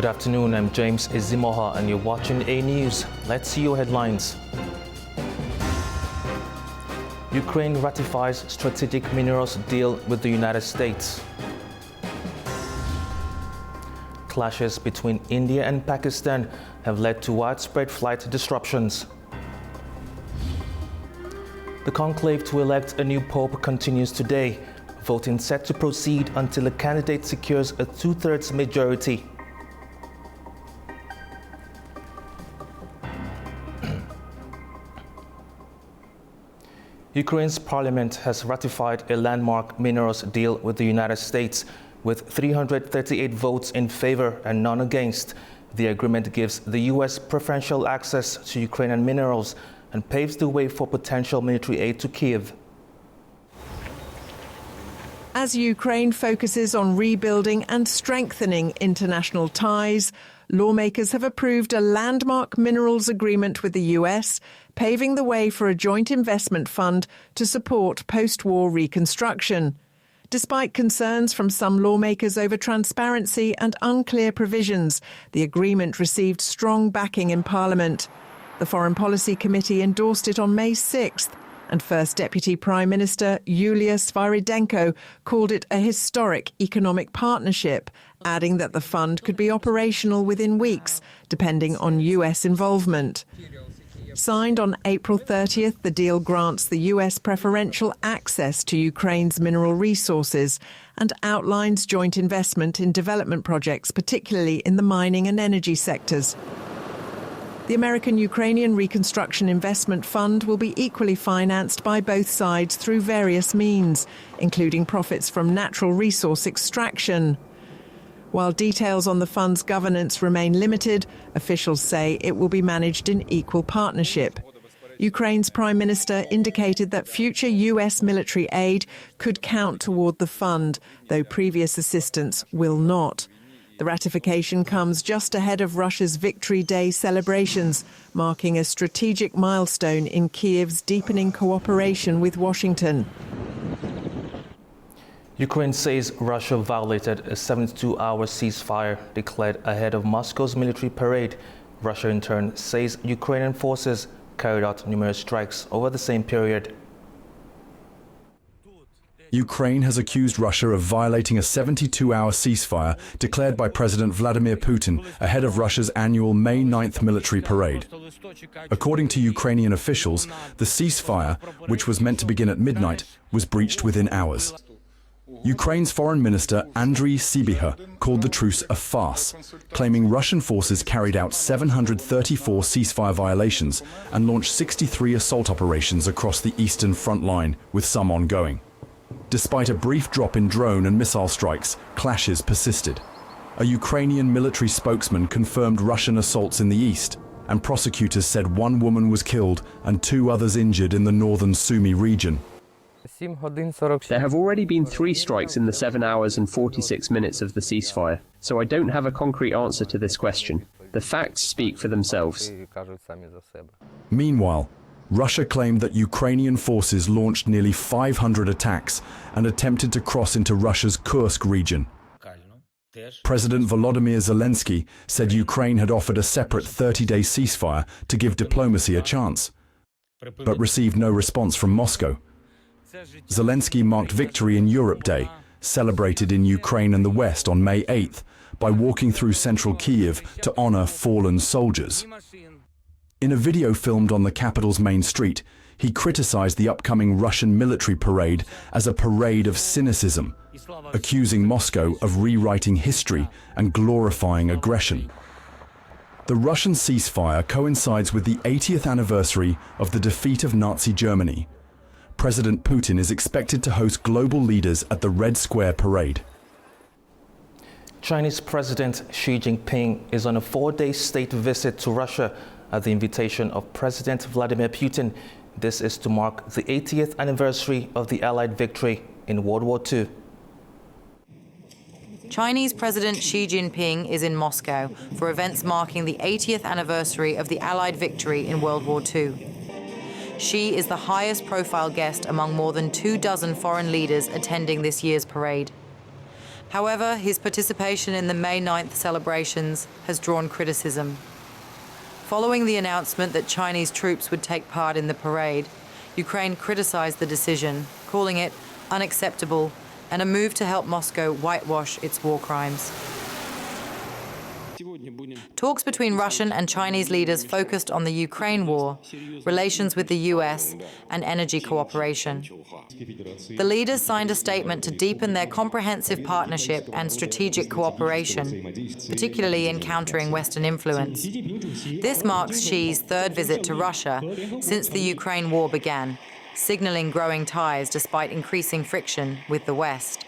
Good afternoon, I'm James Izimoha and you're watching A News. Let's see your headlines. Ukraine ratifies strategic minerals deal with the United States. Clashes between India and Pakistan have led to widespread flight disruptions. The conclave to elect a new pope continues today, voting set to proceed until a candidate secures a two-thirds majority. Ukraine's parliament has ratified a landmark minerals deal with the United States with 338 votes in favor and none against. The agreement gives the U.S. preferential access to Ukrainian minerals and paves the way for potential military aid to Kyiv. As Ukraine focuses on rebuilding and strengthening international ties, lawmakers have approved a landmark minerals agreement with the US, paving the way for a joint investment fund to support post-war reconstruction. Despite concerns from some lawmakers over transparency and unclear provisions, the agreement received strong backing in Parliament. The Foreign Policy Committee endorsed it on May 6th, and First Deputy Prime Minister Yulia Sviridenko called it a historic economic partnership, adding that the fund could be operational within weeks, depending on US involvement. Signed on April 30th, the deal grants the US preferential access to Ukraine's mineral resources and outlines joint investment in development projects, particularly in the mining and energy sectors. The American-Ukrainian Reconstruction Investment Fund will be equally financed by both sides through various means, including profits from natural resource extraction. While details on the fund's governance remain limited, officials say it will be managed in equal partnership. Ukraine's Prime Minister indicated that future US military aid could count toward the fund, though previous assistance will not. The ratification comes just ahead of Russia's Victory Day celebrations, marking a strategic milestone in Kyiv's deepening cooperation with Washington. Ukraine says Russia violated a 72-hour ceasefire declared ahead of Moscow's military parade. Russia in turn says Ukrainian forces carried out numerous strikes over the same period. Ukraine has accused Russia of violating a 72-hour ceasefire declared by President Vladimir Putin ahead of Russia's annual May 9th military parade. According to Ukrainian officials, the ceasefire, which was meant to begin at midnight, was breached within hours. Ukraine's Foreign Minister Andriy Sybiha called the truce a farce, claiming Russian forces carried out 734 ceasefire violations and launched 63 assault operations across the eastern front line, with some ongoing. Despite a brief drop in drone and missile strikes, clashes persisted. A Ukrainian military spokesman confirmed Russian assaults in the east, and prosecutors said one woman was killed and 2 others injured in the northern Sumy region. There have already been 3 strikes in the 7 hours and 46 minutes of the ceasefire, so I don't have a concrete answer to this question. The facts speak for themselves. Meanwhile, Russia claimed that Ukrainian forces launched nearly 500 attacks and attempted to cross into Russia's Kursk region. President Volodymyr Zelensky said Ukraine had offered a separate 30-day ceasefire to give diplomacy a chance, but received no response from Moscow. Zelensky marked Victory in Europe Day, celebrated in Ukraine and the West on May 8th, by walking through central Kyiv to honor fallen soldiers. In a video filmed on the capital's main street, he criticized the upcoming Russian military parade as a parade of cynicism, accusing Moscow of rewriting history and glorifying aggression. The Russian ceasefire coincides with the 80th anniversary of the defeat of Nazi Germany. President Putin is expected to host global leaders at the Red Square parade. Chinese President Xi Jinping is on a 4-day state visit to Russia at the invitation of President Vladimir Putin. This is to mark the 80th anniversary of the Allied victory in World War II. Chinese President Xi Jinping is in Moscow for events marking the 80th anniversary of the Allied victory in World War II. Xi is the highest profile guest among more than 24 foreign leaders attending this year's parade. However, his participation in the May 9th celebrations has drawn criticism. Following the announcement that Chinese troops would take part in the parade, Ukraine criticized the decision, calling it unacceptable and a move to help Moscow whitewash its war crimes. Talks between Russian and Chinese leaders focused on the Ukraine war, relations with the US, and energy cooperation. The leaders signed a statement to deepen their comprehensive partnership and strategic cooperation, particularly in countering Western influence. This marks Xi's third visit to Russia since the Ukraine war began, signaling growing ties despite increasing friction with the West.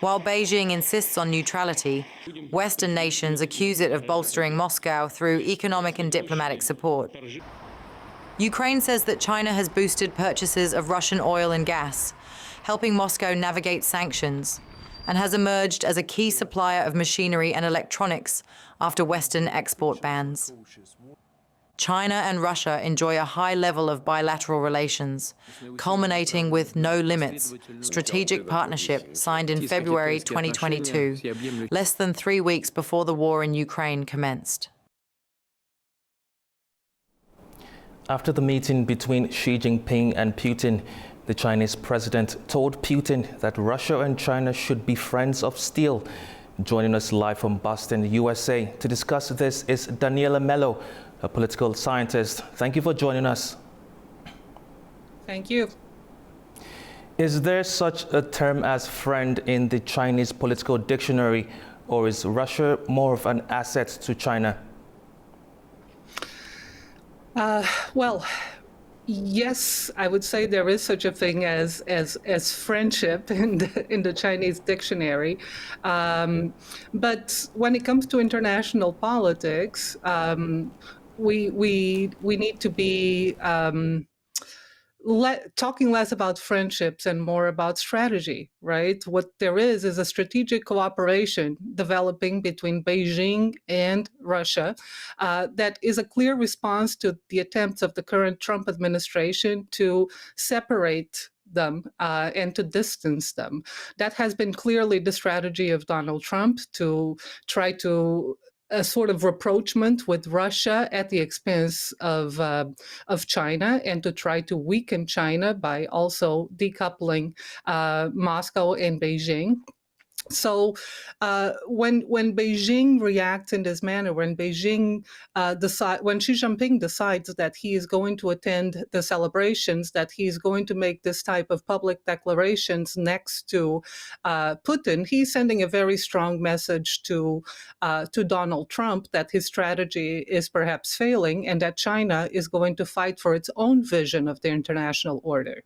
While Beijing insists on neutrality, Western nations accuse it of bolstering Moscow through economic and diplomatic support. Ukraine says that China has boosted purchases of Russian oil and gas, helping Moscow navigate sanctions, and has emerged as a key supplier of machinery and electronics after Western export bans. China and Russia enjoy a high level of bilateral relations, culminating with No Limits, strategic partnership signed in February 2022, less than 3 weeks before the war in Ukraine commenced. After the meeting between Xi Jinping and Putin, the Chinese president told Putin that Russia and China should be friends of steel. Joining us live from Boston, USA, to discuss this is Daniela Mello, a political scientist. Thank you for joining us. Thank you. Is there such a term as friend in the Chinese political dictionary, or is Russia more of an asset to China? Well, yes, I would say there is such a thing as friendship in the Chinese dictionary. But when it comes to international politics, we need to be talking less about friendships and more about strategy, right? What there is a strategic cooperation developing between Beijing and Russia that is a clear response to the attempts of the current Trump administration to separate them and to distance them. That has been clearly the strategy of Donald Trump, to try to a sort of rapprochement with Russia at the expense of China, and to try to weaken China by also decoupling Moscow and Beijing. So when Beijing reacts in this manner, when when Xi Jinping decides that he is going to attend the celebrations, that he is going to make this type of public declarations next to Putin, he's sending a very strong message to Donald Trump that his strategy is perhaps failing and that China is going to fight for its own vision of the international order.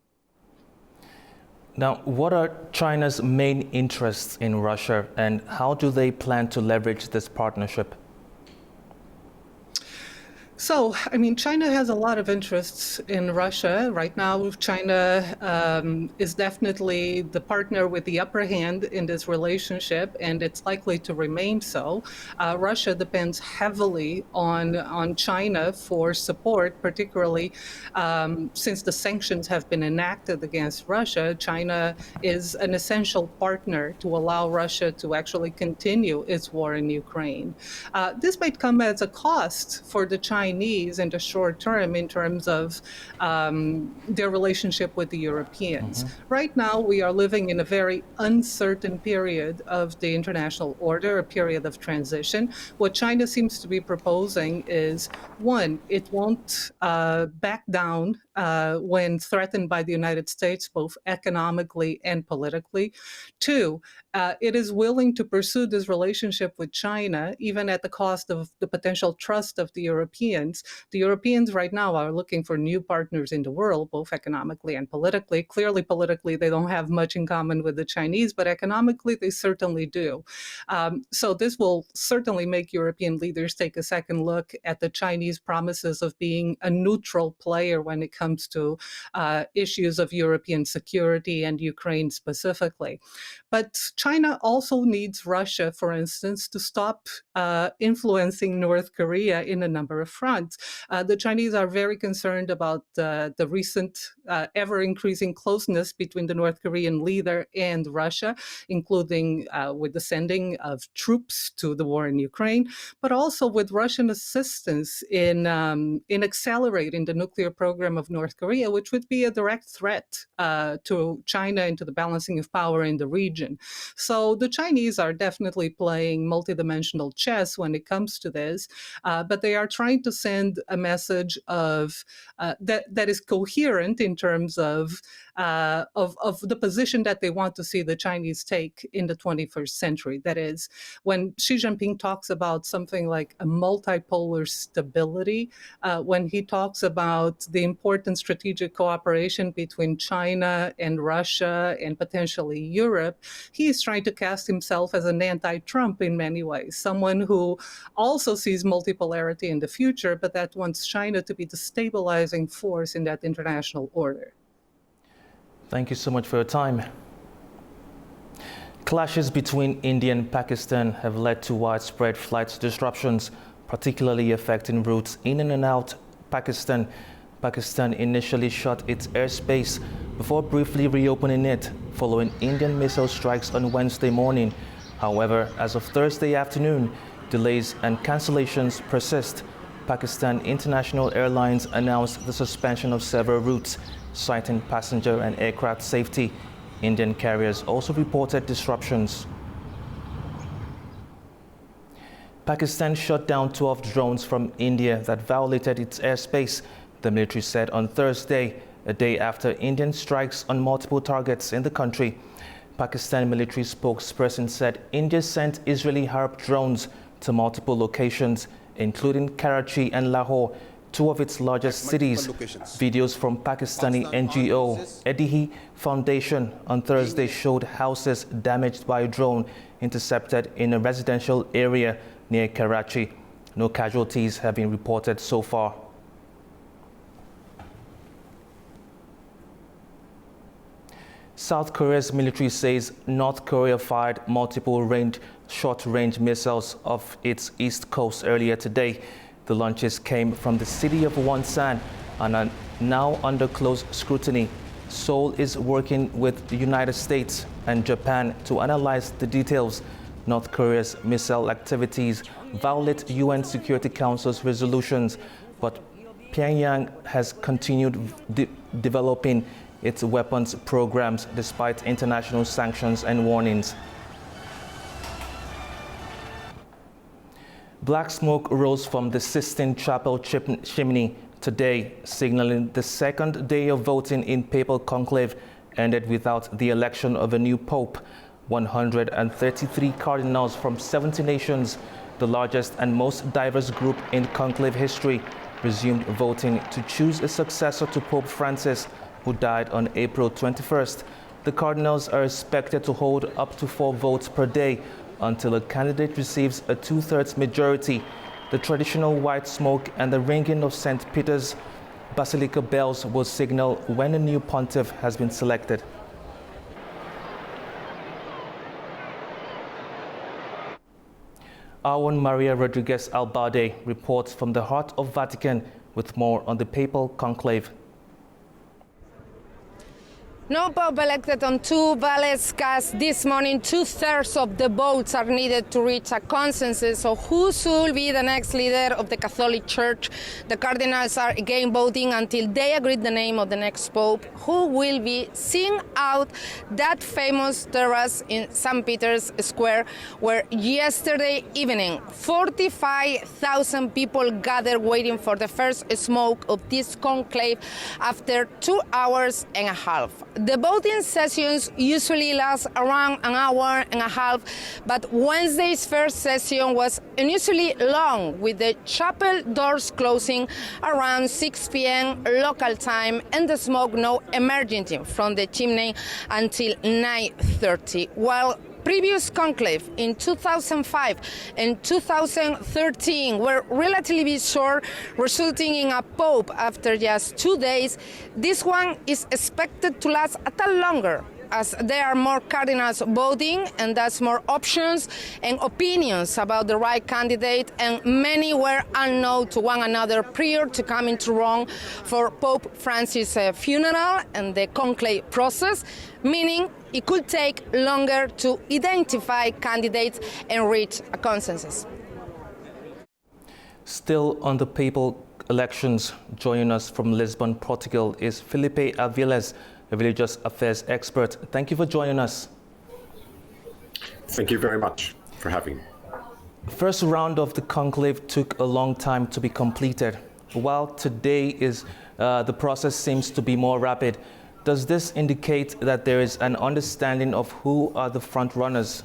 Now, what are China's main interests in Russia, and how do they plan to leverage this partnership? So, I mean, China has a lot of interests in Russia. Right now, China is definitely the partner with the upper hand in this relationship, and it's likely to remain so. Russia depends heavily on China for support, particularly since the sanctions have been enacted against Russia. China is an essential partner to allow Russia to actually continue its war in Ukraine. This might come as a cost for the Chinese in the short term in terms of their relationship with the Europeans. Right now, we are living in a very uncertain period of the international order, a period of transition. What China seems to be proposing is, one, it won't back down when threatened by the United States, both economically and politically. Two, it is willing to pursue this relationship with China, even at the cost of the potential trust of the Europeans. The Europeans right now are looking for new partners in the world, both economically and politically. Clearly, politically, they don't have much in common with the Chinese, but economically, they certainly do. So this will certainly make European leaders take a second look at the Chinese promises of being a neutral player when it comes to issues of European security and Ukraine specifically. But China also needs Russia, for instance, to stop influencing North Korea in a number of fronts. The Chinese are very concerned about the recent ever-increasing closeness between the North Korean leader and Russia, including with the sending of troops to the war in Ukraine, but also with Russian assistance in accelerating the nuclear program of North Korea, which would be a direct threat to China and to the balancing of power in the region. So the Chinese are definitely playing multidimensional chess when it comes to this, but they are trying to send a message of that is coherent in terms of the position that they want to see the Chinese take in the 21st century. That is, when Xi Jinping talks about something like a multipolar stability, when he talks about the important strategic cooperation between China and Russia and potentially Europe, he is trying to cast himself as an anti-Trump in many ways, someone who also sees multipolarity in the future, but that wants China to be the stabilizing force in that international order. Thank you so much for your time. Clashes between India and Pakistan have led to widespread flight disruptions, particularly affecting routes in and out Pakistan. Pakistan initially shut its airspace before briefly reopening it following Indian missile strikes on Wednesday morning. However, as of Thursday afternoon, delays and cancellations persist. Pakistan International Airlines announced the suspension of several routes, citing passenger and aircraft safety. Indian carriers also reported disruptions. Pakistan shut down 12 drones from India that violated its airspace, the military said on Thursday, a day after Indian strikes on multiple targets in the country. Pakistan military spokesperson said India sent Israeli Harp drones to multiple locations, including Karachi and Lahore, two of its largest cities. Videos from Pakistani NGO Edihi Foundation on Thursday showed houses damaged by a drone intercepted in a residential area near Karachi. No casualties have been reported so far. South Korea's military says North Korea fired multiple short-range missiles off its east coast earlier today. The launches came from the city of Wonsan and are now under close scrutiny. Seoul is working with the United States and Japan to analyze the details. North Korea's missile activities violate UN Security Council's resolutions, but Pyongyang has continued developing its weapons programs despite international sanctions and warnings. Black smoke rose from the Sistine Chapel chimney today, signaling the second day of voting in papal conclave ended without the election of a new pope. 133 cardinals from 70 nations, the largest and most diverse group in conclave history, resumed voting to choose a successor to Pope Francis, who died on April 21st. The cardinals are expected to hold up to 4 votes per day until a candidate receives a 2/3 majority. The traditional white smoke and the ringing of St. Peter's Basilica bells will signal when a new pontiff has been selected. Our own Maria Rodriguez Albade reports from the heart of Vatican with more on the papal conclave. No pope elected on 2 ballots cast this morning. 2/3 of the votes are needed to reach a consensus of who should be the next leader of the Catholic Church. The cardinals are again voting until they agree the name of the next pope, who will be seeing out that famous terrace in St. Peter's Square, where yesterday evening 45,000 people gathered waiting for the first smoke of this conclave after 2 hours and a half. The voting sessions usually last around an hour and a half, but Wednesday's first session was unusually long, with the chapel doors closing around 6 p.m. local time and the smoke now emerging from the chimney until 9:30. While previous conclave in 2005 and 2013 were relatively short, resulting in a pope after just 2 days. This one is expected to last a tad longer, as there are more cardinals voting and thus more options and opinions about the right candidate, and many were unknown to one another prior to coming to Rome for Pope Francis' funeral and the conclave process, meaning it could take longer to identify candidates and reach a consensus. Still on the papal elections, joining us from Lisbon, Portugal, is Felipe Aviles, a religious affairs expert. Thank you for joining us. Thank you very much for having me. First round of the conclave took a long time to be completed. While today the process seems to be more rapid, does this indicate that there is an understanding of who are the front runners?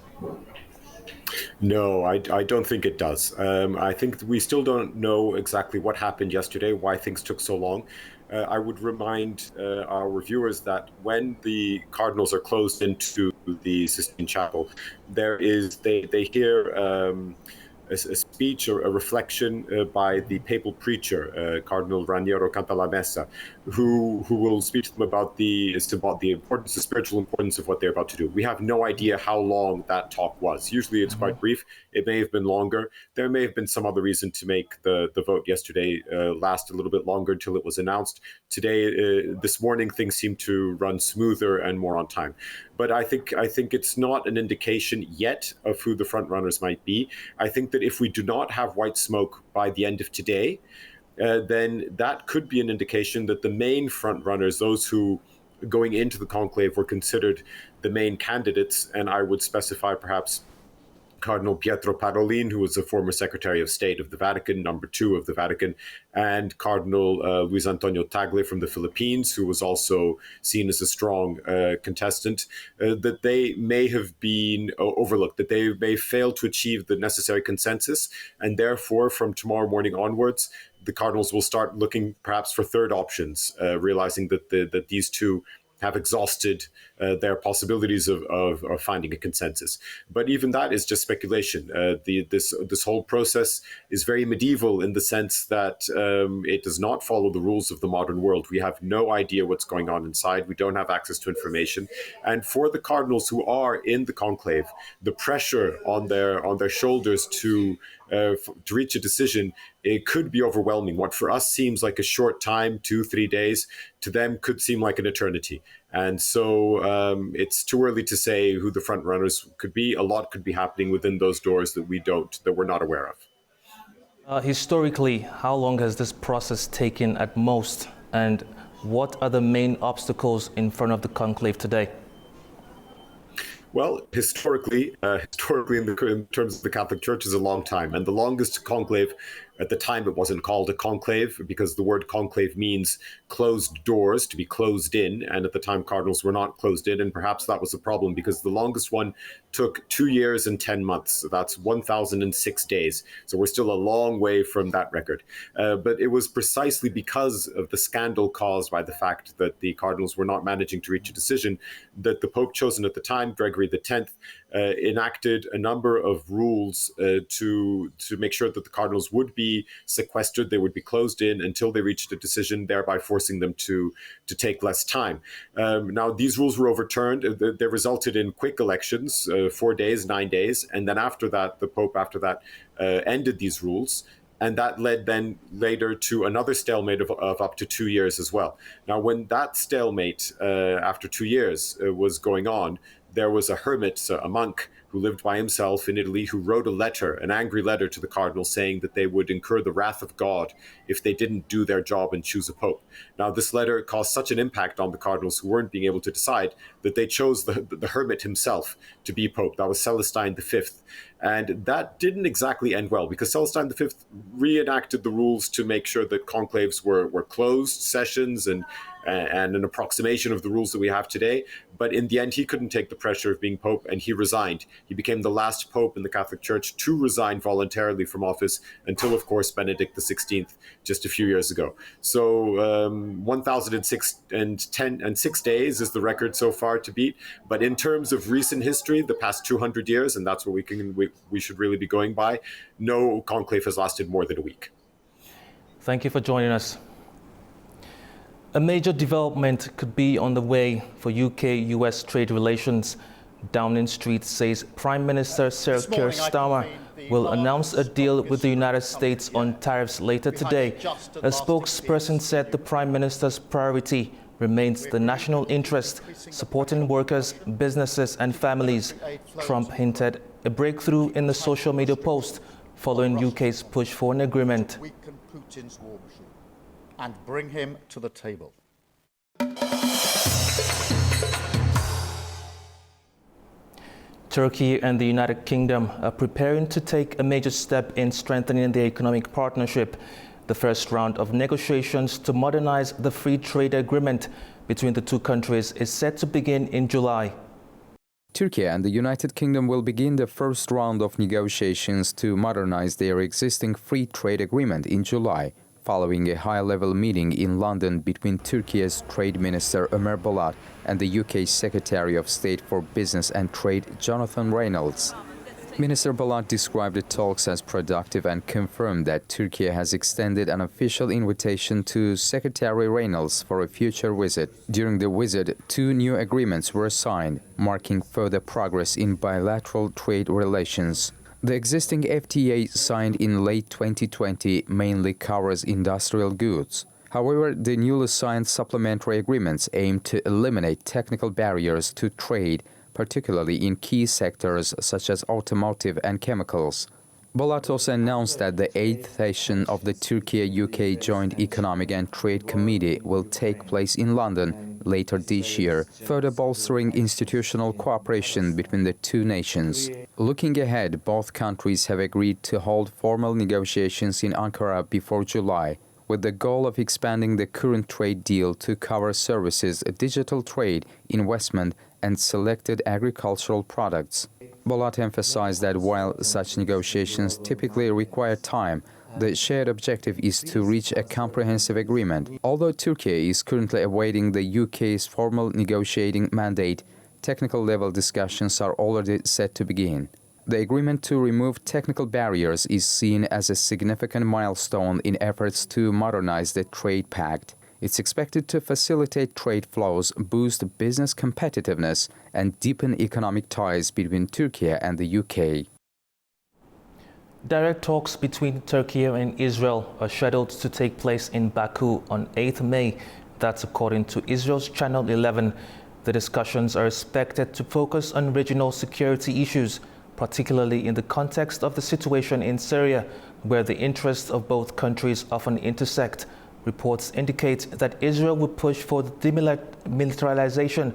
No, I don't think it does. I think we still don't know exactly what happened yesterday, why things took so long. I would remind our reviewers that when the cardinals are closed into the Sistine Chapel, they hear a speech or a reflection by the papal preacher, Cardinal Raniero Cantalamessa, who will speak to them about the importance, the spiritual importance of what they're about to do. We have no idea how long that talk was. Usually it's quite brief. It may have been longer. There may have been some other reason to make the vote yesterday last a little bit longer until it was announced. Today, this morning, things seem to run smoother and more on time. But I think it's not an indication yet of who the front runners might be. I think that if we do not have white smoke by the end of today, then that could be an indication that the main front runners, those who going into the conclave were considered the main candidates, and I would specify perhaps Cardinal Pietro Parolin, who was a former Secretary of State of the Vatican, number 2 of the Vatican, and Cardinal Luis Antonio Tagle from the Philippines, who was also seen as a strong contestant, that they may have been overlooked, that they may fail to achieve the necessary consensus, and therefore from tomorrow morning onwards, the cardinals will start looking perhaps for third options, realizing that these two have exhausted their possibilities of finding a consensus. But even that is just speculation. This whole process is very medieval in the sense that it does not follow the rules of the modern world. We have no idea what's going on inside. We don't have access to information. And for the cardinals who are in the conclave, the pressure on their shoulders to reach a decision, it could be overwhelming. What for us seems like a short time, 2-3 days, to them could seem like an eternity. And so it's too early to say who the front runners could be. A lot could be happening within those doors that we're not aware of. Historically, how long has this process taken at most? And what are the main obstacles in front of the conclave today? Well, historically, in terms of the Catholic Church, is a long time. And the longest conclave, at the time it wasn't called a conclave because the word conclave means closed doors, to be closed in. And at the time, cardinals were not closed in. And perhaps that was a problem because the longest one took 2 years and 10 months. So that's 1,006 days. So we're still a long way from that record. But it was precisely because of the scandal caused by the fact that the cardinals were not managing to reach a decision that the Pope chosen at the time, Gregory X, enacted a number of rules to make sure that the cardinals would be sequestered, they would be closed in until they reached a decision, thereby forcing them to take less time. Now, these rules were overturned. They resulted in quick elections, 4 days, 9 days, and then after that, the Pope ended these rules. And that led then later to another stalemate of up to 2 years as well. Now, when that stalemate after 2 years was going on, there was a hermit, a monk, who lived by himself in Italy, who wrote a letter, an angry letter to the cardinals saying that they would incur the wrath of God if they didn't do their job and choose a pope. Now, this letter caused such an impact on the cardinals who weren't being able to decide that they chose the hermit himself to be pope. That was Celestine V. And that didn't exactly end well because Celestine V reenacted the rules to make sure that conclaves were closed sessions and an approximation of the rules that we have today. But in the end, he couldn't take the pressure of being pope and he resigned. He became the last pope in the Catholic Church to resign voluntarily from office until, of course, Benedict XVI just a few years ago. So 1,006 days is the record so far to beat. But in terms of recent history, the past 200 years, and that's what we should really be going by, no conclave has lasted more than a week. Thank you for joining us. A major development could be on the way for UK-US trade relations. Downing Street says Prime Minister Sir Keir Starmer will announce a deal with the United States on tariffs later today. A spokesperson said the Prime Minister's priority remains the national interest, supporting workers, businesses and families. Trump hinted a breakthrough in the social media post following UK's push for an agreement. Putin's war machine and bring him to the table. Turkey and the United Kingdom are preparing to take a major step in strengthening their economic partnership. The first round of negotiations to modernize the free trade agreement between the two countries is set to begin in July. Turkey and the United Kingdom will begin the first round of negotiations to modernize their existing free trade agreement in July, following a high-level meeting in London between Turkey's Trade Minister Ömer Bolat and the UK's Secretary of State for Business and Trade Jonathan Reynolds. Minister Bolat described the talks as productive and confirmed that Turkey has extended an official invitation to Secretary Reynolds for a future visit. During the visit, 2 new agreements were signed, marking further progress in bilateral trade relations. The existing FTA signed in late 2020 mainly covers industrial goods. However, the newly signed supplementary agreements aim to eliminate technical barriers to trade, particularly in key sectors such as automotive and chemicals. Bolat also announced that the 8th session of the Turkey-UK Joint Economic and Trade Committee will take place in London later this year, further bolstering institutional cooperation between the two nations. Looking ahead, both countries have agreed to hold formal negotiations in Ankara before July, with the goal of expanding the current trade deal to cover services, digital trade, investment, and selected agricultural products. Bolat emphasized that while such negotiations typically require time, the shared objective is to reach a comprehensive agreement. Although Turkey is currently awaiting the UK's formal negotiating mandate, technical-level discussions are already set to begin. The agreement to remove technical barriers is seen as a significant milestone in efforts to modernize the trade pact. It's expected to facilitate trade flows, boost business competitiveness, and deepen economic ties between Turkey and the UK. Direct talks between Turkey and Israel are scheduled to take place in Baku on 8th May. That's according to Israel's Channel 11. The discussions are expected to focus on regional security issues, particularly in the context of the situation in Syria, where the interests of both countries often intersect. Reports indicate that Israel will push for the demilitarization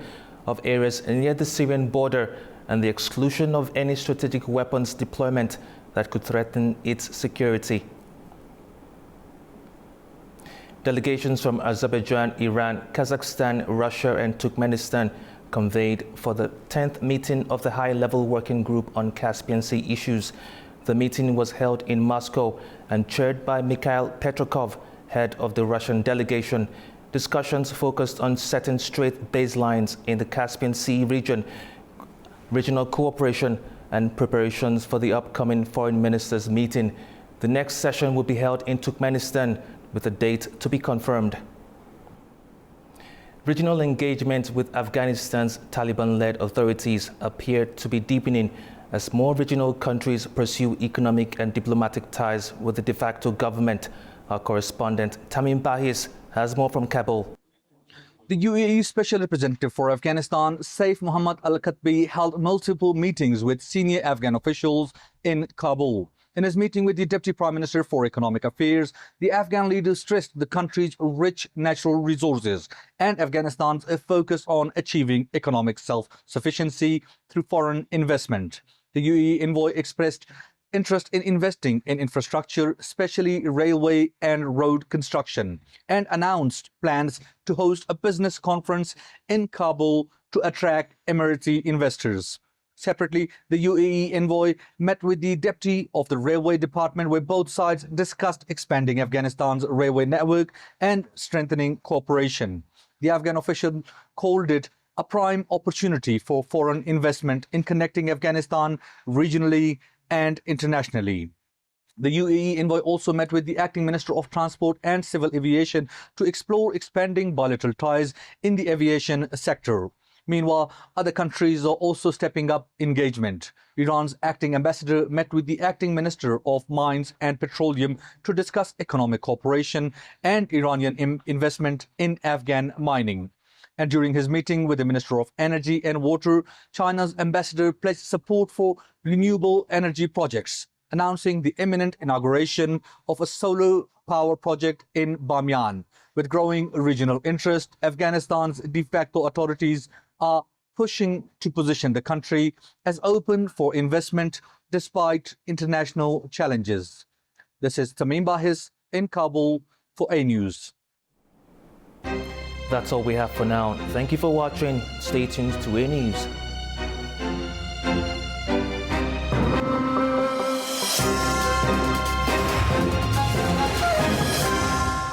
of areas near the Syrian border and the exclusion of any strategic weapons deployment that could threaten its security. Delegations from Azerbaijan, Iran, Kazakhstan, Russia, and Turkmenistan convened for the 10th meeting of the High-Level Working Group on Caspian Sea issues. The meeting was held in Moscow and chaired by Mikhail Petrokov, head of the Russian delegation. Discussions focused on setting straight baselines in the Caspian Sea region, regional cooperation, and preparations for the upcoming foreign ministers' meeting. The next session will be held in Turkmenistan, with a date to be confirmed. Regional engagement with Afghanistan's Taliban-led authorities appeared to be deepening as more regional countries pursue economic and diplomatic ties with the de facto government. Our correspondent Tamim Bahis has more from Kabul. The UAE Special Representative for Afghanistan, Saif Mohammad Al-Khatbi, held multiple meetings with senior Afghan officials in Kabul. In his meeting with the Deputy Prime Minister for Economic Affairs, the Afghan leader stressed the country's rich natural resources and Afghanistan's focus on achieving economic self-sufficiency through foreign investment. The UAE envoy expressed interest in investing in infrastructure, especially railway and road construction, and announced plans to host a business conference in Kabul to attract Emirati investors. Separately, the UAE envoy met with the deputy of the Railway Department, where both sides discussed expanding Afghanistan's railway network and strengthening cooperation. The Afghan official called it a prime opportunity for foreign investment in connecting Afghanistan regionally and internationally. The UAE envoy also met with the acting Minister of Transport and Civil Aviation to explore expanding bilateral ties in the aviation sector. Meanwhile, other countries are also stepping up engagement. Iran's acting ambassador met with the acting Minister of Mines and Petroleum to discuss economic cooperation and Iranian investment in Afghan mining. And during his meeting with the Minister of Energy and Water, China's ambassador pledged support for renewable energy projects, announcing the imminent inauguration of a solar power project in Bamiyan. With growing regional interest, Afghanistan's de facto authorities are pushing to position the country as open for investment despite international challenges. This is Tamim Bahis in Kabul for A News. That's all we have for now. Thank you for watching. Stay tuned to A News.